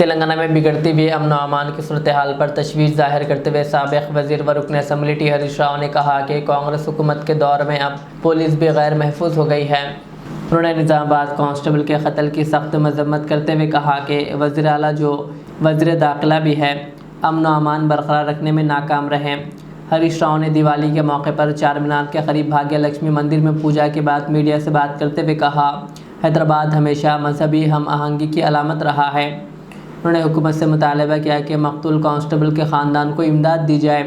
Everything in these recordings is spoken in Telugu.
तेलंगाना में बिगड़ती हुई अमन अमान की सूरत हाल पर तशवीश जाहिर करते हुए साबिक़ वज़ीर व रुकन असम्बली टी हरीश राव ने कहा कि कांग्रेस हुकूमत के दौर में अब पुलिस भी गैर महफूज हो गई है। उन्होंने निज़ामाबाद कांस्टेबल के कत्ल की सख्त मजम्मत करते हुए कहा कि वज़ीर आला जो वज़ीर दाखिला भी है अमन अमान बरकरार रखने में नाकाम रहे। हरीश राव ने दिवाली के मौके पर चार मीनार के करीब भाग्य लक्ष्मी मंदिर में पूजा के बाद मीडिया से बात करते हुए कहा, हैदराबाद हमेशा मजहबी हम आहंगी की अलामत रहा है। उन्होंने हुकूमत से मुतालबा किया कि मकतूल कांस्टेबल के ख़ानदान को इमदाद दी जाए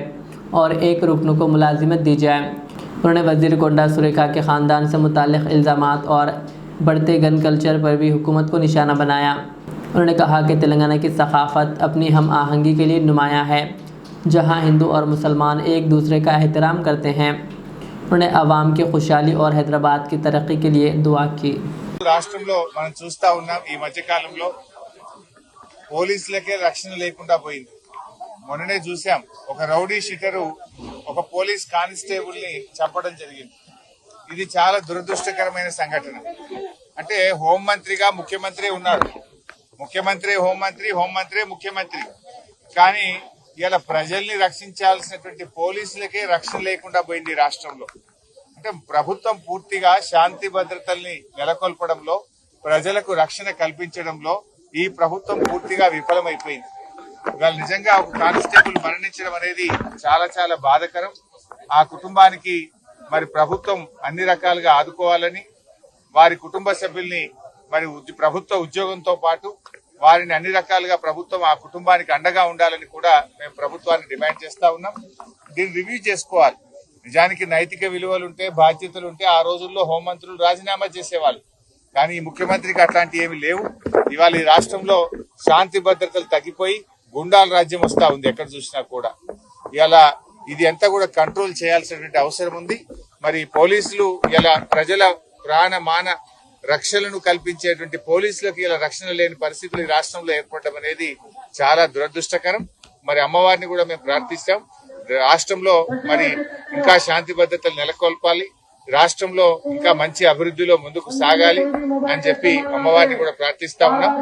और एक रुकन को मुलाजिमत दी जाए। उन्होंने वज़ीर कोंडा सुरेखा के ख़ानदान से मुताल्लिक़ इल्ज़ामात और बढ़ते गन कल्चर पर भी हुकूमत को निशाना बनाया। उन्होंने कहा कि तेलंगाना की सकाफ़त अपनी हम आहंगी के लिए नुमायाँ है, जहाँ हिंदू और मुसलमान एक दूसरे का एहतराम करते हैं। उन्होंने अवाम की खुशहाली और हैदराबाद की तरक्की के लिए दुआ की। రాష్ట్రంలో మనం చూస్తా ఉన్నాం ఈ మధ్య కాలంలో పోలీసులకే రక్షణ లేకుండా పోయింది. మొన్ననే చూసాం ఒక రౌడీ షీటరు ఒక పోలీస్ కానిస్టేబుల్ ని చంపడం జరిగింది. ఇది చాలా దురదృష్టకరమైన సంఘటన. అంటే హోంమంత్రిగా ముఖ్యమంత్రి ఉన్నాడు, ముఖ్యమంత్రి హోంమంత్రి ముఖ్యమంత్రి, కానీ ఇలా ప్రజల్ని రక్షించాల్సినటువంటి పోలీసులకే రక్షణ లేకుండా పోయింది రాష్ట్రంలో. అంటే ప్రభుత్వం పూర్తిగా శాంతి భద్రతల్ని నెలకొల్పడంలో, ప్రజలకు రక్షణ కల్పించడంలో ఈ ప్రభుత్వం పూర్తిగా విఫలమైపోయింది. ఇవాళ నిజంగా ఒక కానిస్టేబుల్ మరణించడం అనేది చాలా చాలా బాధాకరం. ఆ కుటుంబానికి మరి ప్రభుత్వం అన్ని రకాలుగా ఆదుకోవాలని, వారి కుటుంబ సభ్యుల్ని మరి ప్రభుత్వ ఉద్యోగంతో పాటు వారిని అన్ని రకాలుగా ప్రభుత్వం ఆ కుటుంబానికి అండగా ఉండాలని కూడా మేము ప్రభుత్వాన్ని డిమాండ్ చేస్తా ఉన్నాం. దీన్ని రివ్యూ చేసుకోవాలి. నిజానికి నైతిక విలువలుంటే, బాధ్యతలుంటే ఆ రోజుల్లో హోంమంత్రులు రాజీనామా చేసేవాళ్ళు. కానీ ఈ ముఖ్యమంత్రికి అట్లాంటి ఏమి లేవు. ఇవాళ ఈ రాష్ట్రంలో శాంతి భద్రతలు తగ్గిపోయి గుండాల రాజ్యం వస్తా ఉంది ఎక్కడ చూసినా కూడా. ఇలా ఇది అంతా కూడా కంట్రోల్ చేయాల్సినటువంటి అవసరం ఉంది. మరి పోలీసులు ఇలా ప్రజల ప్రాణ మాన రక్షణను కల్పించేటువంటి పోలీసులకు ఇలా రక్షణ లేని పరిస్థితులు ఈ రాష్ట్రంలో ఏర్పడడం అనేది చాలా దురదృష్టకరం. మరి అమ్మవారిని కూడా మేము ప్రార్థిస్తాం, రాష్ట్రంలో మరి ఇంకా శాంతి భద్రతలు నెలకొల్పాలి, రాష్ట్రంలో ఇంకా మంచి అభివృద్ధిలో ముందుకు సాగాలి అని చెప్పి అమ్మవారిని కూడా ప్రార్థిస్తా ఉన్నాం.